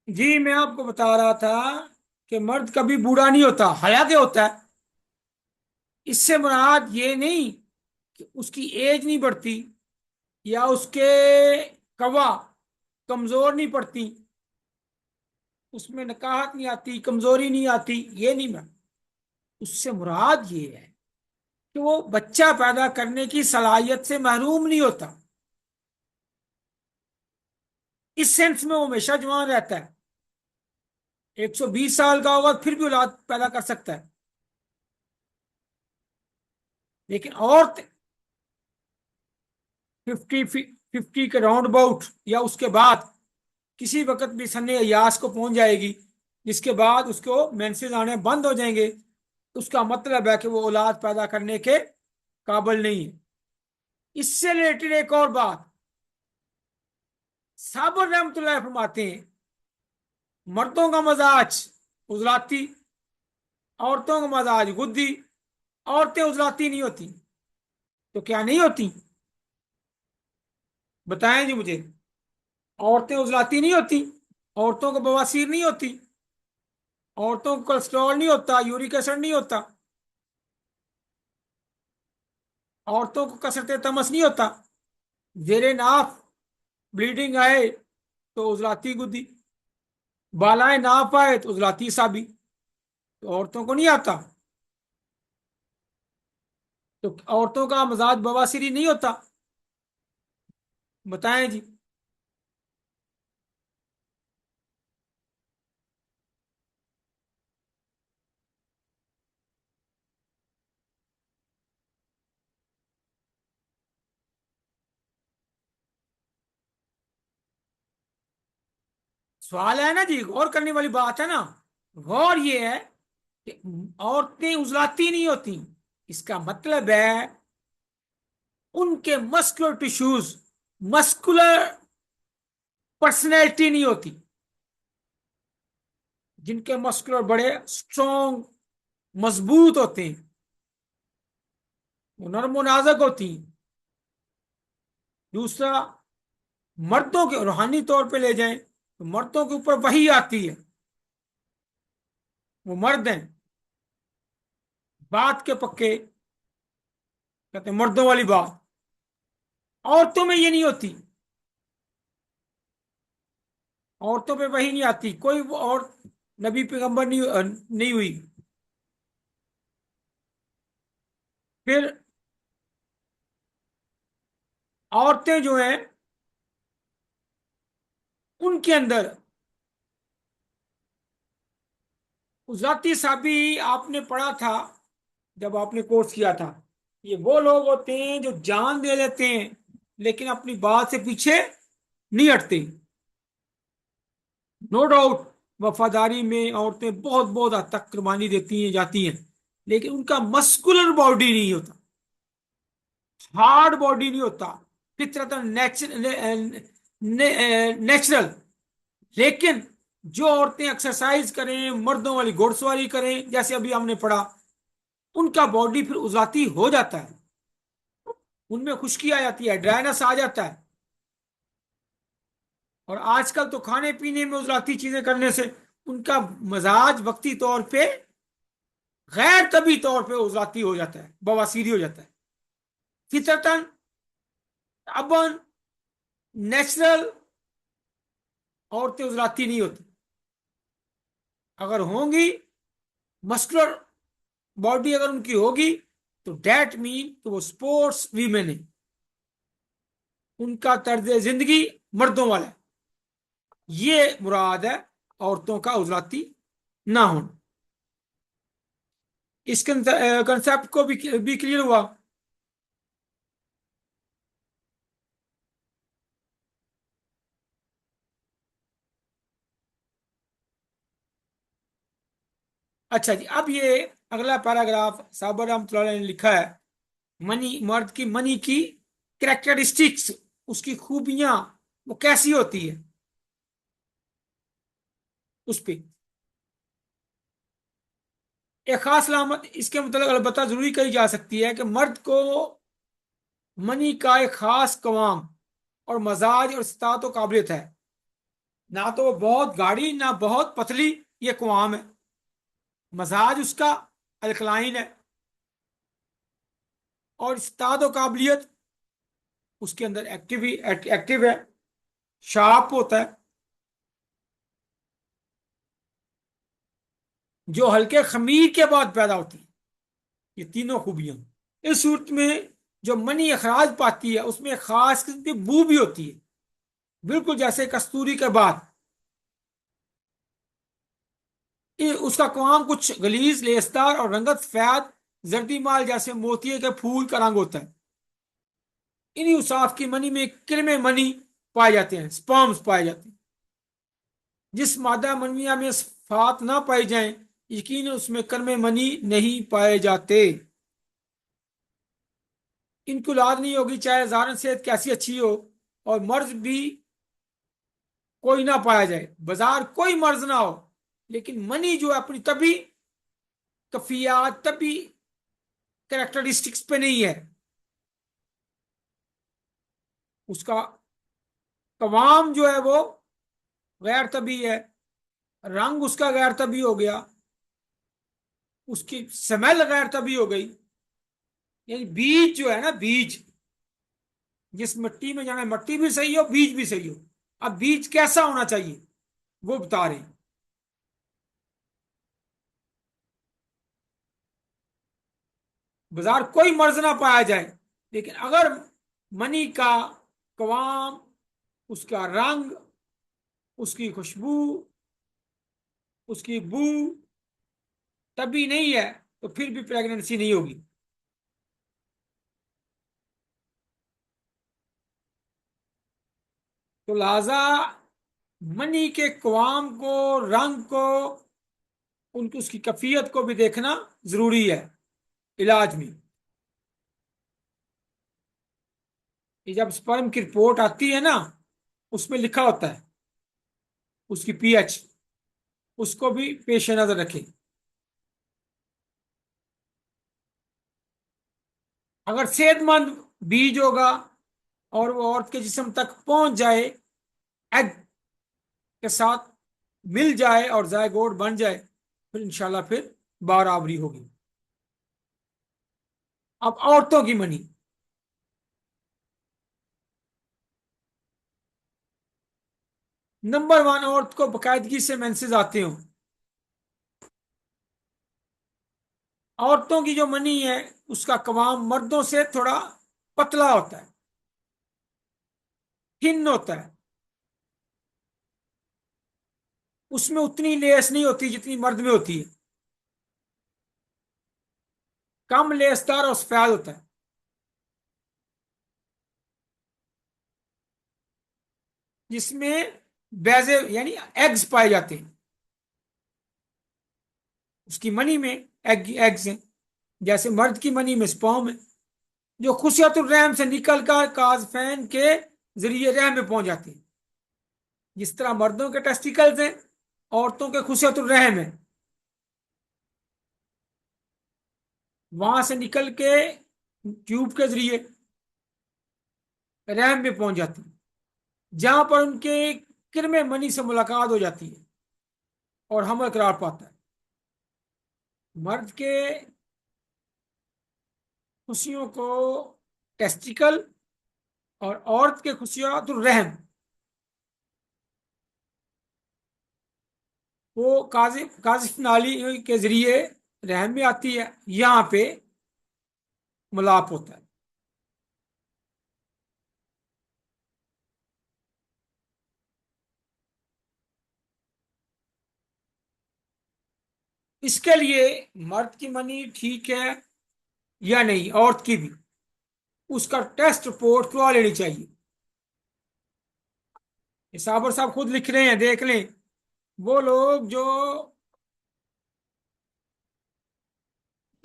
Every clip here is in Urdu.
جی میں آپ کو بتا رہا تھا کہ مرد کبھی بوڑھا نہیں ہوتا، حیات ہوتا ہے۔ اس سے مراد یہ نہیں کہ اس کی ایج نہیں بڑھتی یا اس کے قوا کمزور نہیں پڑتی، اس میں نکاہت نہیں آتی، کمزوری نہیں آتی، یہ نہیں مراد۔ اس سے مراد یہ ہے کہ وہ بچہ پیدا کرنے کی صلاحیت سے محروم نہیں ہوتا، اس سینس میں وہ ہمیشہ جوان رہتا ہے۔ 120 سال کا ہوگا پھر بھی اولاد پیدا کر سکتا ہے، لیکن عورت 50 کے راؤنڈ اباؤٹ یا اس کے بعد کسی وقت بھی سن ایاس کو پہنچ جائے گی، جس کے بعد اس کو مینسز آنے بند ہو جائیں گے، اس کا مطلب ہے کہ وہ اولاد پیدا کرنے کے قابل نہیں ہے۔ اس سے ریلیٹڈ ایک اور بات صابر رحمت اللہ فرماتے ہیں، مردوں کا مزاج عضلاتی، عورتوں کا مزاج گدی۔ عورتیں عضلاتی نہیں ہوتی تو کیا نہیں ہوتی؟ بتائیں جی مجھے۔ عورتیں عضلاتی نہیں ہوتی، عورتوں کو بواسیر نہیں ہوتی، عورتوں کو کولیسٹرول نہیں ہوتا، یورک ایسڈ نہیں ہوتا، عورتوں کو کثرت تمس نہیں ہوتا، زیر ناف بلیڈنگ آئے تو عضلاتی گدی، بالائیں ناف آئے تو عضلاتی سابی، تو عورتوں کو نہیں آتا، تو عورتوں کا مزاج بواسیری نہیں ہوتا؟ بتائیں جی۔ سوال ہے نا جی، غور کرنے والی بات ہے نا۔ غور یہ ہے کہ عورتیں عضلاتی نہیں ہوتی، اس کا مطلب ہے ان کے مسکولر ٹیشوز، مسکولر پرسنالٹی نہیں ہوتی، جن کے مسکولر بڑے اسٹرانگ مضبوط ہوتے ہیں، وہ نرم و نازک ہوتی ہیں۔ دوسرا، مردوں کے روحانی طور پہ لے جائیں تو مردوں کے اوپر وحی آتی ہے، وہ مرد ہیں، بات کے پکے، کہتے ہیں مردوں والی بات۔ عورتوں میں یہ نہیں ہوتی، عورتوں پہ وحی نہیں آتی، کوئی اور نبی پیغمبر نہیں ہوئی۔ پھر عورتیں جو ہیں ان کے اندر ذاتی سابی آپ نے پڑھا تھا جب آپ نے کورس کیا تھا، یہ وہ لوگ ہوتے ہیں جو جان دے دیتے ہیں لیکن اپنی بات سے پیچھے نہیں ہٹتے۔ نو ڈاؤٹ وفاداری میں عورتیں بہت بہت حد تک قربانی دیتی ہیں جاتی ہیں، لیکن ان کا مسکولر باڈی نہیں ہوتا، ہارڈ باڈی نہیں ہوتا، فطرت نیچرل۔ لیکن جو عورتیں ایکسرسائز کریں، مردوں والی گھوڑ سواری کریں جیسے ابھی ہم نے پڑھا، ان کا باڈی پھر عضلاتی ہو جاتا ہے، ان میں خشکی آ جاتی ہے، ڈرائنس آ جاتا ہے۔ اور آج کل تو کھانے پینے میں عضلاتی چیزیں کرنے سے ان کا مزاج وقتی طور پہ غیر طبی طور پہ عضلاتی ہو جاتا ہے، بواسیری ہو جاتا ہے۔ فطرتاً ابن نیچرل عورتیں عضلاتی نہیں ہوتی، اگر ہوں گی مسکولر باڈی اگر ان کی ہوگی تو ڈیٹ مین کہ وہ سپورٹس ویمن ہے، ان کا طرز زندگی مردوں والا ہے۔ یہ مراد ہے عورتوں کا عضلاتی نہ ہونا۔ اس کنسپٹ کو بھی کلیئر ہوا؟ اچھا جی، اب یہ اگلا پیراگراف صابر رحمۃ اللہ علیہ نے لکھا ہے، مرد کی منی کی کریکٹرسٹکس، اس کی خوبیاں وہ کیسی ہوتی ہے، اس پہ ایک خاص علامت اس کے متعلق البتہ ضروری کہی جا سکتی ہے کہ مرد کو منی کا ایک خاص قوام اور مزاج اور استطاعت و قابلیت ہے، نہ تو وہ بہت گاڑی نہ بہت پتلی، یہ قوام ہے، مزاج اس کا الکلائن ہے، اور استعداد و قابلیت اس کے اندر ایکٹیو ہے، شارپ ہوتا ہے، جو ہلکے خمیر کے بعد پیدا ہوتی ہے، یہ تینوں خوبیاں اس صورت میں جو منی اخراج پاتی ہے اس میں ایک خاص قسم کی بو بھی ہوتی ہے، بالکل جیسے کستوری کے بعد اس کا قوام کچھ غلیظ لیسدار اور رنگت فیاد زردی مال جیسے موتیے کے پھول کا رنگ ہوتا ہے، انہی اوصاف کی منی میں کرم منی پائے جاتے ہیں، سپرمز پائے جاتے ہیں، جس مادہ منویہ میں صفات نہ پائی جائیں یقین اس میں کرم منی نہیں پائے جاتے، ان کو اولاد نہیں ہوگی چاہے ظاہر صحت کیسی اچھی ہو، اور مرض بھی کوئی نہ پایا جائے، بازار کوئی مرض نہ ہو، لیکن منی جو ہے اپنی طبی کفیات طبی کریکٹرسٹکس پہ نہیں ہے، اس کا قوام جو ہے وہ غیر طبی ہے، رنگ اس کا غیر طبی ہو گیا، اس کی سمیل غیر طبی ہو گئی، یعنی بیج جو ہے نا، بیج جس مٹی میں جانا ہے مٹی بھی صحیح ہو بیج بھی صحیح ہو، اب بیج کیسا ہونا چاہیے وہ بتا رہے ہیں، بازار کوئی مرض نہ پایا جائے لیکن اگر منی کا قوام، اس کا رنگ، اس کی خوشبو، اس کی بو طبی نہیں ہے تو پھر بھی پریگننسی نہیں ہوگی۔ تو لہذا منی کے قوام کو، رنگ کو، اس کی کفیت کو بھی دیکھنا ضروری ہے علاج میں، یہ جب سپرم کی رپورٹ آتی ہے نا اس میں لکھا ہوتا ہے اس کی پی ایچ، اس کو بھی پیش نظر رکھیں، اگر صحت مند بیج ہوگا اور وہ عورت کے جسم تک پہنچ جائے، ایگ کے ساتھ مل جائے اور زائگوٹ بن جائے، پھر انشاءاللہ پھر برابری ہوگی۔ اب عورتوں کی منی، نمبر ون، عورت کو باقاعدگی سے مینسز آتے ہوں، عورتوں کی جو منی ہے اس کا قوام مردوں سے تھوڑا پتلا ہوتا ہے، تھن ہوتا ہے، اس میں اتنی لیس نہیں ہوتی جتنی مرد میں ہوتی ہے، کم لیسدار اور سفید ہوتا ہے، جس میں بیزے یعنی ایگز پائے جاتے ہیں، اس کی منی میں ایگز ہیں، جیسے مرد کی منی میں سپرم ہے، جو خصیت الرحم سے نکل کر کازفین کے ذریعے رحم میں پہنچ جاتے ہیں، جس طرح مردوں کے ٹیسٹیکلز ہیں عورتوں کے خصیت الرحم ہیں، وہاں سے نکل کے ٹیوب کے ذریعے رحم میں پہنچ جاتی ہیں، جہاں پر ان کے کرم منی سے ملاقات ہو جاتی ہے اور حمل قرار پاتا ہے، مرد کے خوشیوں کو ٹیسٹیکل اور عورت کے خصیات الرحم وہ قاذف نالی کے ذریعے رحم میں آتی ہے، یہاں پہ ملاپ ہوتا ہے۔ اس کے لیے مرد کی منی ٹھیک ہے یا نہیں، عورت کی بھی، اس کا ٹیسٹ رپورٹ کروا لینی چاہیے، صابر صاحب خود لکھ رہے ہیں، دیکھ لیں، وہ لوگ جو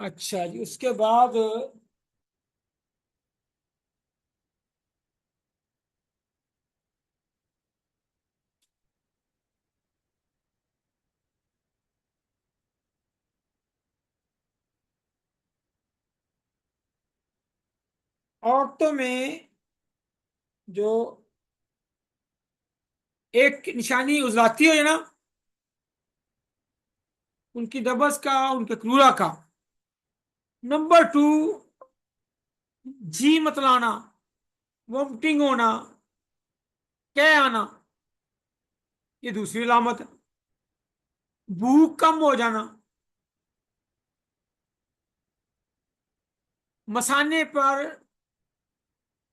اچھا جی، اس کے بعد عورتوں میں جو ایک نشانی عضلاتی ہو نا، ان کی دبس کا، ان کے کلورا کا. نمبر 2، جی متلانا، وومٹنگ ہونا، کہہ آنا، یہ دوسری علامت ہے. بھوک کم ہو جانا، مسانے پر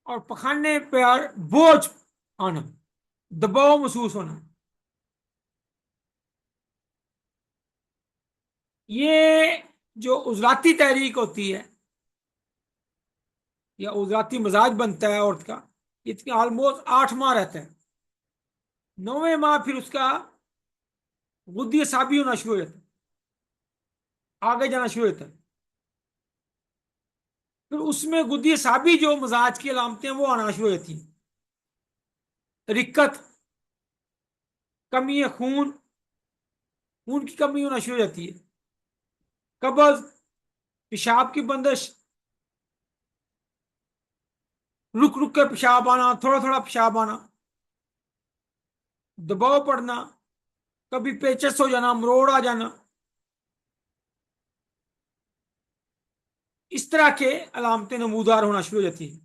اور پخانے پر بوجھ آنا، دباؤ محسوس ہونا. یہ جو عضلاتی تحریک ہوتی ہے یا عضلاتی مزاج بنتا ہے عورت کا، یہ آلموسٹ 8 ماہ رہتا ہے. 9ویں ماہ پھر اس کا غدی اعصابی ہونا شروع ہو جاتا ہے، آگے جانا شروع ہوتا ہے. پھر اس میں غدی اعصابی جو مزاج کی علامتیں وہ آنا شروع ہو جاتی ہیں. رکت، کمی خون، خون کی کمی ہونا شروع ہو جاتی ہے. قبض، پیشاب کی بندش، رک رک کے پیشاب آنا، تھوڑا تھوڑا پیشاب آنا، دباؤ پڑنا، کبھی پیچس ہو جانا، مروڑ آ جانا. اس طرح کے علامتیں نمودار ہونا شروع ہو جاتی ہیں.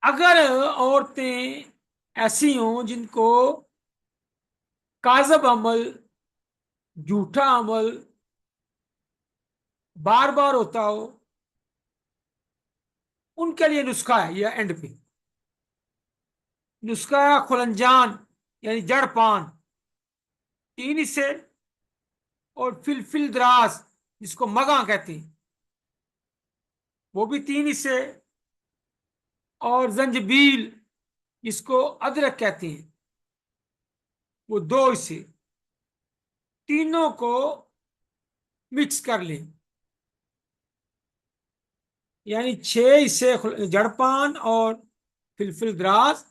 اگر عورتیں ایسی ہوں جن کو کاذب عمل، جھوٹا عمل بار بار ہوتا ہو، ان کے لیے نسخہ ہے یہ اینڈ پہ. نسخہ خلنجان یعنی جڑ پان، 3 حصے، اور فلفل دراز جس کو مگاں کہتے ہیں وہ بھی 3 حصے، اور زنجبیل جس کو ادرک کہتے ہیں وہ 2 حصے. تینوں کو مکس کر لیں، یعنی 6 حصے جڑپان اور فلفل دراز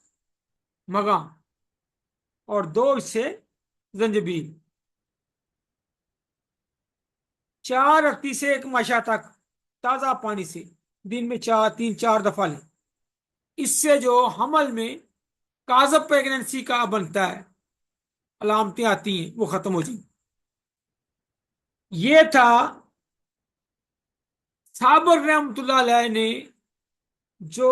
مگاں، اور 2 حصے زنجبیل. 4 رتی سے 1 ماشا تک تازہ پانی سے دن میں 3-4 دفعہ لیں. اس سے جو حمل میں کاذب پیگننسی کا بنتا ہے، علامتیں آتی ہیں، وہ ختم ہو جائیں. یہ تھا صابر رحمت اللہ علیہ نے جو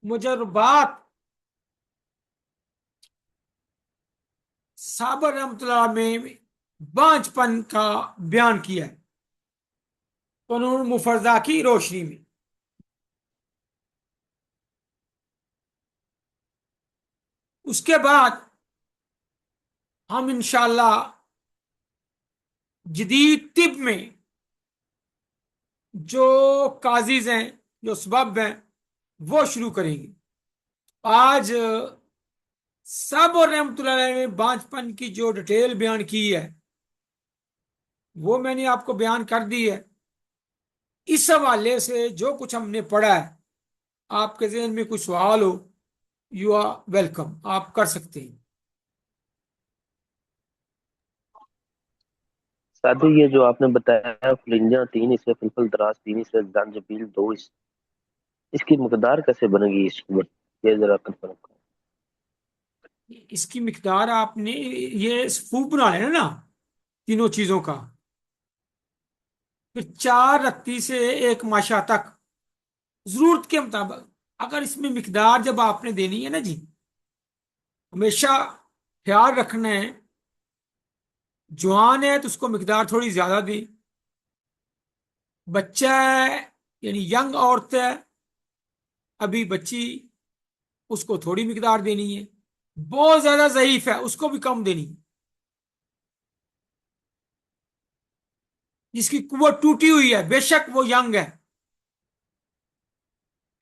مجربات صابر رحمت اللہ میں بانچ پن کا بیان کیا ہے قانون مفرزہ کی روشنی میں. اس کے بعد ہم انشاءاللہ جدید طب میں جو کازیز ہیں، جو سبب ہیں، وہ شروع کریں گے. آج سب اور رحمت اللہ علیہ نے بانچ پن کی جو ڈیٹیل بیان کی ہے وہ میں نے آپ کو بیان کر دی ہے. اس حوالے سے جو کچھ ہم نے پڑھا ہے، آپ کے ذہن میں کوئی سوال ہو، یو آر ویلکم، آپ کر سکتے ہیں. ساتھی یہ جو آپ نے بتایا فلنجاں 3 حصے، فلفل دراز 3 حصے، زنجبیل 2 حصے، اس کی مقدار کیسے بنے گی اس وقت؟ یہ ذرا کنفرم کریں. اس کی مقدار آپ نے یہ سوپ بنا لینا نا تینوں چیزوں کا، پھر 4 رتی سے 1 ماشا تک ضرورت کے مطابق. اگر اس میں مقدار جب آپ نے دینی ہے نا جی، ہمیشہ خیال رکھنا ہے جوان ہے تو اس کو مقدار تھوڑی زیادہ دیں، بچہ ہے یعنی ینگ عورت ہے، ابھی بچی، اس کو تھوڑی مقدار دینی ہے. بہت زیادہ ضعیف ہے اس کو بھی کم دینی ہے. جس کی قوت ٹوٹی ہوئی ہے بے شک وہ ینگ ہے،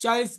40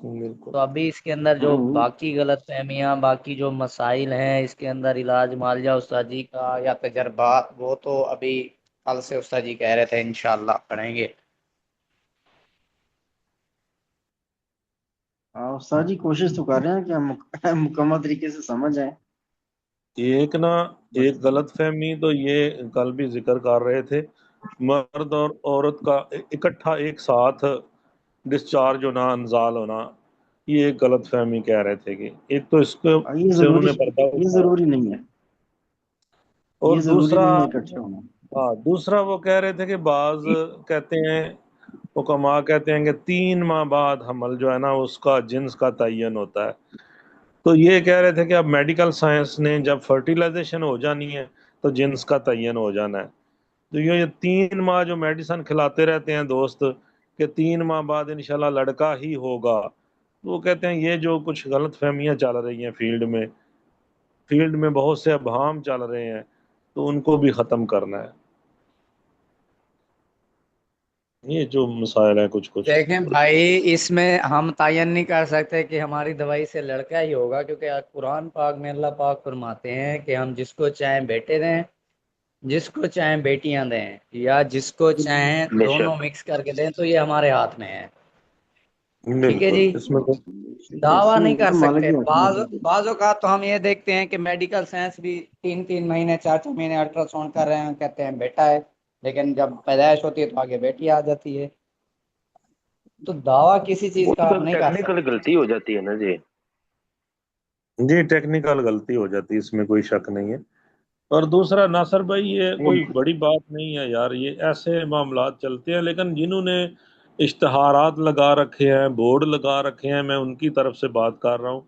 بالکل. تو ابھی اس کے اندر جو باقی غلط فہمیاں، باقی جو مسائل ہیں اس کے اندر، علاج معالجہ استاد جی کا یا تجربات، وہ تو ابھی کل سے استاد جی کہہ رہے تھے انشاءاللہ پڑھیں گے. استاد جی کوشش تو کر رہے ہیں کہ ہم مکمل طریقے سے سمجھ آئیں. ایک غلط فہمی تو یہ کل بھی ذکر کر رہے تھے، مرد اور عورت کا اکٹھا ایک ساتھ ڈسچارج ہونا، انزال ہونا، یہ ایک غلط فہمی کہہ رہے تھے کہ ایک تو اس کو یہ سے انہوں ضروری نے پردہ یہ اٹھایا، ضروری نہیں ہے، اور یہ ضروری دوسرا نہیں ہے اکٹھے ہونا. دوسرا وہ کہہ رہے تھے کہ بعض کہتے ہیں، حکما کہتے ہیں کہ 3 ماہ بعد حمل جو ہے نا اس کا جنس کا تعین ہوتا ہے. تو یہ کہہ رہے تھے کہ اب میڈیکل سائنس نے جب فرٹیلائزیشن ہو جانی ہے تو جنس کا تعین ہو جانا ہے. تو یہ 3 ماہ جو میڈیسن کھلاتے رہتے ہیں دوست کہ 3 ماہ بعد انشاءاللہ لڑکا ہی ہوگا، تو وہ کہتے ہیں یہ جو کچھ غلط فہمیاں چل رہی ہیں فیلڈ میں بہت سے ابہام چل رہے ہیں، تو ان کو بھی ختم کرنا ہے. یہ جو مسائل ہیں کچھ دیکھیں بھائی، اس میں ہم تعین نہیں کر سکتے کہ ہماری دوائی سے لڑکا ہی ہوگا، کیونکہ قرآن پاک میں اللہ پاک فرماتے ہیں کہ ہم جس کو چاہیں بیٹے دیں، جس کو چاہیں بیٹیاں دیں، یا جس کو چاہیں بے دونوں شک. مکس کر کے دیں، تو یہ ہمارے ہاتھ میں ہے. ٹھیک ہے بالکل جی، اس میں دعویٰ نہیں یہ کر تو مالک سکتے. کی حکمت ہے. بعض اوقات تو ہم یہ دیکھتے ہیں کہ میڈیکل سائنس بھی 3 مہینے 4 مہینے الٹرا ساؤنڈ کر رہے ہیں، کہتے ہیں بیٹا ہے، لیکن جب پیدائش ہوتی ہے تو آگے بیٹی آ جاتی ہے. تو دعویٰ کسی چیز وہ کا تو آپ نہیں کر ٹیکنیکل سکتے. غلطی ہو جاتی ہے نا جی. جی ٹیکنیکل غلطی ہو جاتی ہے، اس میں کوئی شک نہیں ہے. اور دوسرا ناصر بھائی، یہ وہ کوئی بڑی بات نہیں ہے یار، یہ ایسے معاملات چلتے ہیں، لیکن جنہوں نے اشتہارات لگا رکھے ہیں، بورڈ لگا رکھے ہیں، میں ان کی طرف سے بات کر رہا ہوں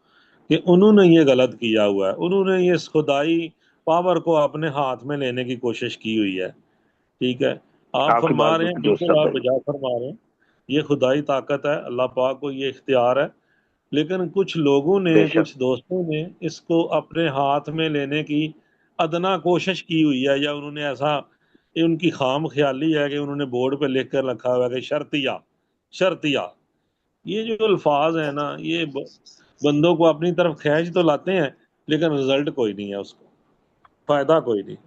کہ انہوں نے یہ غلط کیا ہوا ہے. انہوں نے یہ خدائی پاور کو اپنے ہاتھ میں لینے کی کوشش کی ہوئی ہے. ٹھیک ہے، آپ آپ کی بات فرما رہے ہیں، بالکل درست بالکل ہے آپ بھائی. بجا فرما رہے ہیں، یہ خدائی طاقت ہے، اللہ پاک کو یہ اختیار ہے. لیکن کچھ لوگوں نے، بے شک. کچھ دوستوں نے اس کو اپنے ہاتھ میں لینے کی ادنا کوشش کی ہوئی ہے، یا انہوں نے ایسا، یہ ان کی خام خیالی ہے کہ انہوں نے بورڈ پہ لکھ کر رکھا ہوا ہے کہ شرطیہ شرطیہ. یہ جو الفاظ ہیں نا، یہ بندوں کو اپنی طرف کھینچ تو لاتے ہیں، لیکن رزلٹ کوئی نہیں ہے، اس کو فائدہ کوئی نہیں.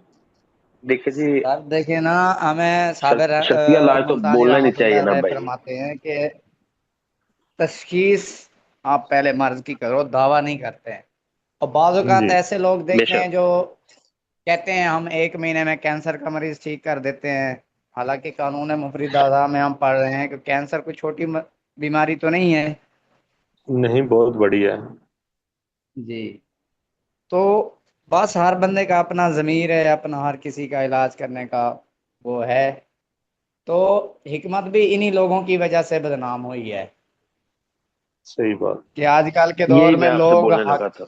دیکھیے جی، سر دیکھیں نا، ہمیں صابر شرطیہ لاج تو ملتانی بولنا ہی نہیں رحمۃ اللہ چاہیے نا علیہ بھائی. فرماتے ہیں کہ تشخیص آپ پہلے مرض کی کرو، دعویٰ نہیں کرتے ہیں. اور بعض اوقات جی ایسے لوگ بے دیکھتے ہیں شک. جو کہتے ہیں ہم 1 مہینے میں کینسر کا مریض ٹھیک کر دیتے ہیں. حالانکہ قانون مفید اعضاء میں ہم پڑھ رہے ہیں کہ کینسر کوئی چھوٹی بیماری تو نہیں ہے. نہیں، بہت بڑی ہے. جی، تو بس ہر بندے کا اپنا ضمیر ہے، اپنا ہر کسی کا علاج کرنے کا وہ ہے. تو حکمت بھی انہی لوگوں کی وجہ سے بدنام ہوئی ہے صحیح بات. کہ آج کل کے دور یہی میں میں آپ سے لوگ بولنے لگا تھا.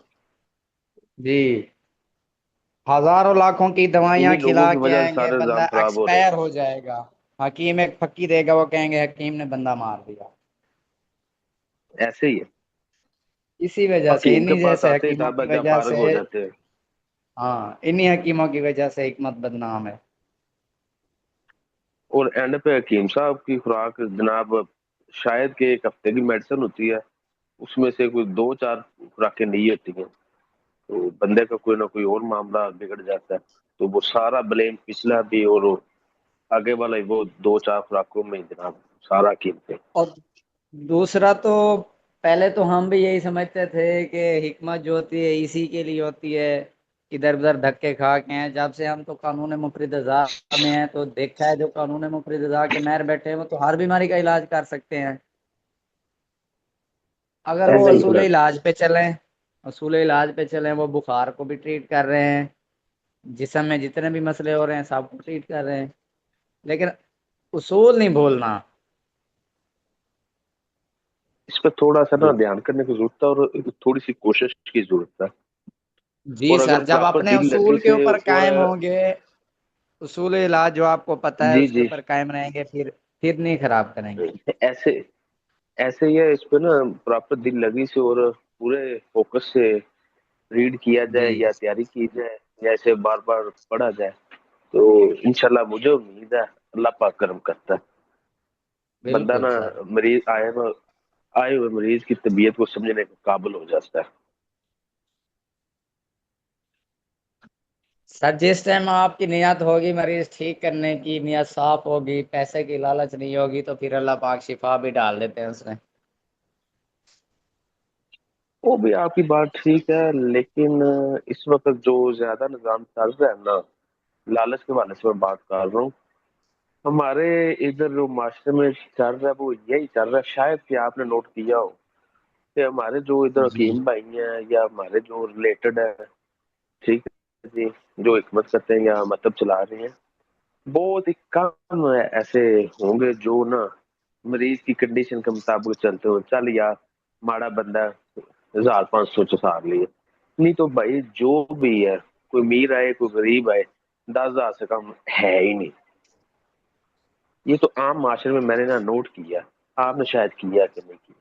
جی ہزاروں لاکھوں کی دوائیاں انہی لوگوں کھلا کی کے وجہ سے آئیں گے، سارے بندہ نظام خراب ہو رہے ایکسپائر ہیں. ہو جائے گا. حکیم ایک پھکی دے گا، وہ کہیں گے حکیم نے بندہ مار دیا. ایسے ہی ہے. اسی وجہ سے، حکیم کے انہی پاس جیسے آتے ہی حکیموں صاحب کی کیا وجہ فارغ سے، ہو جاتے ہیں. ہاں انہی حکیموں کی وجہ سے حکمت بدنام ہے. اور اینڈ پہ حکیم صاحب کی خوراک جناب شاید کہ 1 ہفتے کی میڈیسن ہوتی ہے، اس میں سے کوئی 2-4 خوراکیں نہیں ہوتی ہیں، تو بندے کا کوئی نہ کوئی اور معاملہ بگڑ جاتا ہے، تو وہ سارا بلیم پچھلا بھی اور آگے والا ہی، وہ 2-4 خوراکوں میں ہی جناب سارا قیمتیں. اور دوسرا تو پہلے تو ہم بھی یہی سمجھتے تھے کہ حکمت جو ہوتی ہے اسی کے لیے ہوتی ہے، ادھر ادھر دھکے کھا کے ہیں. جب سے ہم تو قانون مفید اعضاء میں ہیں تو دیکھا ہے جو قانون مفید اعضاء کے ماہر بیٹھے ہیں وہ تو ہر بیماری کا علاج کر سکتے ہیں. اگر وہ ایسے ہی اصول علاج پہ چلیں، اصول علاج پہ چلیں، وہ بخار کو بھی ٹریٹ کر رہے ہیں، جسم میں جتنے بھی مسئلے ہو رہے ہیں سب کو ٹریٹ کر رہے ہیں. لیکن اصول نہیں بولنا. اس پہ تھوڑا سا نا دھیان کرنے کی ضرورت ہے، اور تھوڑی سی کوشش کی ضرورت ہے. جی اور اگر سر، جب پراپر اپنے دل لگی اصول کے سے اوپر اور قائم ہوں گے، اصول علاج جو آپ کو پتہ ہے جی اس کے جی اوپر قائم رہیں گے، پھر نہیں خراب کریں گے. ایسے ایسے ہی ہے، اس پہ نا پراپر دل لگی سے اور پورے فوکس سے ریڈ کیا جی جائے یا تیاری کی جائے یا اسے بار بار پڑھا جائے تو انشاءاللہ مجھے امید ہے اللہ پاک کرم کرتا ہے. بندہ بالکل نا سر. مریض آئے نا آئے ہوئے مریض کی طبیعت کو سمجھنے کے قابل ہو جاتا ہے۔ سر جس ٹائم آپ کی نیت ہوگی مریض ٹھیک کرنے کی، نیت صاف ہوگی، پیسے کی لالچ نہیں ہوگی، تو پھر اللہ پاک شفا بھی ڈال دیتے ہیں اس میں۔ وہ بھی آپ کی بات ٹھیک ہے، لیکن اس وقت جو زیادہ نظام چل رہا ہے نا، لالچ کے حوالے سے میں بات کر رہا ہوں، ہمارے ادھر جو معاشرے میں چل رہا ہے وہ یہی چل رہا ہے، شاید کہ آپ نے نوٹ کیا ہو کہ ہمارے جو ادھر جی حکیم بھائی ہیں یا ہمارے جو ریلیٹڈ ہے، ٹھیک ہے جی، جو حکمت کرتے ہیں یا مطلب چلا رہے ہیں، بہت ہی کم ایسے ہوں گے جو نا مریض کی کنڈیشن کے مطابق چلتے ہو، چل یار ماڑا بندہ 1500 چسار لیے، نہیں تو بھائی جو بھی ہے، کوئی امیر آئے کوئی غریب آئے، 10,000 سے کم ہے ہی نہیں۔ یہ تو عام معاشرے میں نے نا نوٹ کیا، آپ نے شاید کیا کہ نہیں کیا،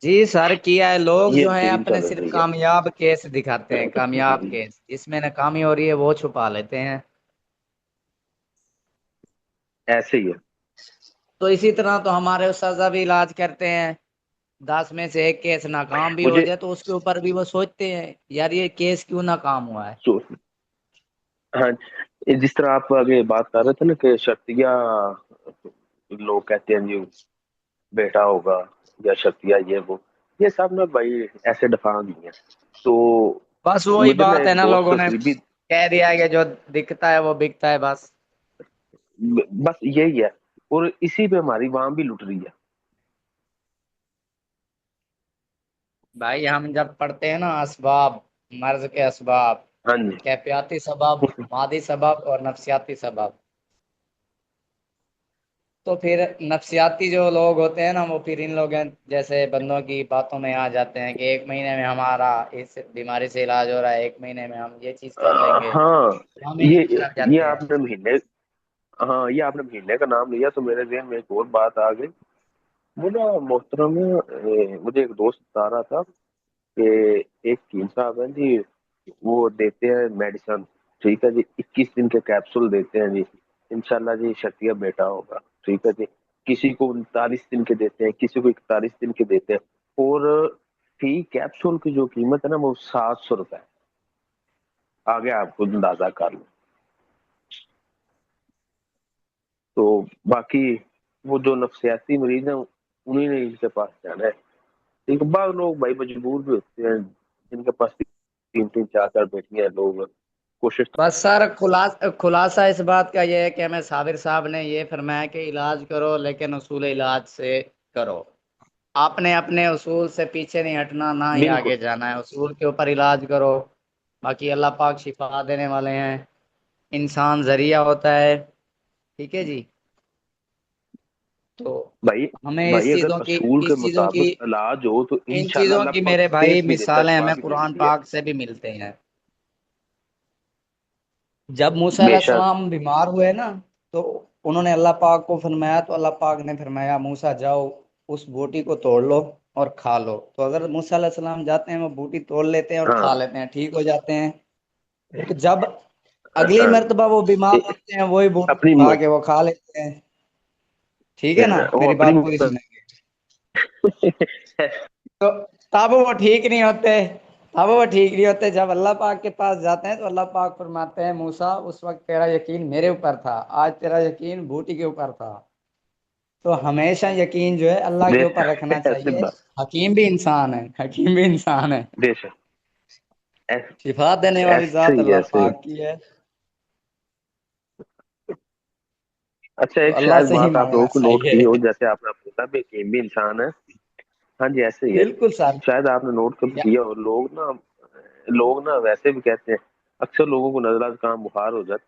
جی سر، کیا ہے۔ لوگ یہ جو ہیں سین اپنے چل صرف رہی ہے۔ کامیاب کیس دکھاتے ہیں، کامیاب کیس، جس میں ناکامی ہو رہی ہے وہ چھپا لیتے ہیں۔ ایسے ہی ہے۔ تو اسی طرح تو ہمارے اساتذہ بھی علاج کرتے ہیں، 10 میں سے ایک کیس ناکام بھی ہو مجھے جائے تو اس کے اوپر بھی وہ سوچتے ہیں یار یہ کیس کیوں ناکام ہوا ہے۔ ہاں، جس طرح آپ آگے بات کر رہے تھے نا کہ شرطیہ لوگ کہتے ہیں جی بیٹا ہوگا یا شرطیہ یہ سب نا بھائی ایسے ڈفان نہیں ہے۔ تو بس وہی مجھے نا بات ہے ایک نا، دوست لوگوں نے قریبی، کہہ دیا ہے کہ جو دکھتا ہے وہ بکتا ہے بس۔ بس یہی ہے، اور اسی پہ ہماری وہاں بھی لٹ رہی ہے۔ بھائی ہم جب پڑھتے ہیں نا اسباب، مرض کے اسباب، ہاں جی، کیفیاتی سبب، مادی سبب اور نفسیاتی سبب، تو پھر نفسیاتی جو لوگ ہوتے ہیں نا وہ پھر ان لوگ جیسے بندوں کی باتوں میں آ جاتے ہیں کہ 1 مہینے میں ہمارا اس بیماری سے علاج ہو رہا ہے، 1 مہینے میں ہم یہ چیز کر لیں گے، ہاں، ہم انہیں یہ میں لگ یہ جاتے ہیں۔ آپ نے مہینے، ہاں یہ آپ نے مہینے کا نام لیا تو میرے ذہن میں ایک اور بات آ گئی۔ وہ نا محترم مجھے ایک دوست بتا رہا تھا کہ ایک حکیم صاحب ہیں جی، وہ دیتے ہیں میڈیسن، ٹھیک ہے جی، 21 دن کے کیپسول دیتے ہیں جی، انشاءاللہ جی شکیہ بیٹا ہوگا، ٹھیک ہے جی، کسی کو 39 دن کے دیتے ہیں، کسی کو 41 دن کے دیتے ہیں، اور فی کیپسول کی جو قیمت ہے نا وہ 700 روپے، آگے آپ کو اندازہ کر لیں۔ تو باقی وہ جو نفسیاتی مریض ہیں انہیں نے ان کے پاس جانا ہے، ٹھیک ہے، بعض لوگ بھائی مجبور بھی ہوتے ہیں جن کے پاس 3 3 4 4 بیٹیاں ہیں، لوگ کوشش بس سر خلاصہ اس بات کا یہ ہے کہ ہمیں صابر صاحب نے یہ فرمایا کہ علاج کرو لیکن اصول علاج سے کرو، آپ نے اپنے اصول سے پیچھے نہیں ہٹنا، نہ ہی بالکل آگے جانا ہے، اصول کے اوپر علاج کرو، باقی اللہ پاک شفا دینے والے ہیں، انسان ذریعہ ہوتا ہے، ٹھیک ہے جی۔ تو بھائی، ہمیں بھائی اگر اصول کے اس چیزوں کی، مطابق علاج ہو تو ان انشاءاللہ چیزوں اللہ کی پاک میرے بھائی صحت بھی دیتا ہے، مثالیں شفا ہمیں بھی قرآن دیتی ہے۔ پاک سے بھی ملتے ہیں۔ جب موسیٰ علیہ بے شک، السلام بیمار ہوئے نا تو انہوں نے اللہ پاک کو فرمایا، تو اللہ پاک نے فرمایا موسیٰ جاؤ اس بوٹی کو توڑ لو اور کھا لو، تو اگر موسیٰ علیہ السلام جاتے ہیں وہ بوٹی توڑ لیتے ہیں اور ہاں کھا لیتے ہیں، ٹھیک ہو جاتے ہیں۔ تو جب اگلی ہاں، مرتبہ وہ بیمار ہوتے ہیں وہی بوٹی اپنی اٹھا کے وہ کھا لیتے ہیں، ٹھیک ہے نا، وہ میری اپنی بات پوری سنیں گے۔ تو تب وہ ٹھیک نہیں ہوتے، جب اللہ پاک کے پاس جاتے ہیں تو اللہ پاک فرماتے ہیں موسیٰ اس وقت تیرا یقین میرے اوپر تھا، آج تیرا یقین بوٹی کے اوپر تھا۔ تو ہمیشہ یقین جو ہے اللہ کے بے اوپر شک، رکھنا ایسے چاہیے۔ بات، حکیم بھی انسان ہے، حکیم بھی انسان ہے، بے شک، شفا دینے والی ایسے ذات ہی اللہ ایسے ہی۔ پاک کی ہے، اچھا تو ایک اللہ شاید سے ہی بات آپ لوگوں مانگنا کو نوٹ چاہیے۔ کی ہو، جیسے آپ نے پوچھا بھی کہ بھی انسان ہے، ہاں جی ایسے ہی ہے، بالکل سر، شاید آپ نے نوٹ کر کیا، اور لوگ نا ویسے بھی کہتے ہیں، اکثر لوگوں کو نزلہ زکام بخار ہو جاتا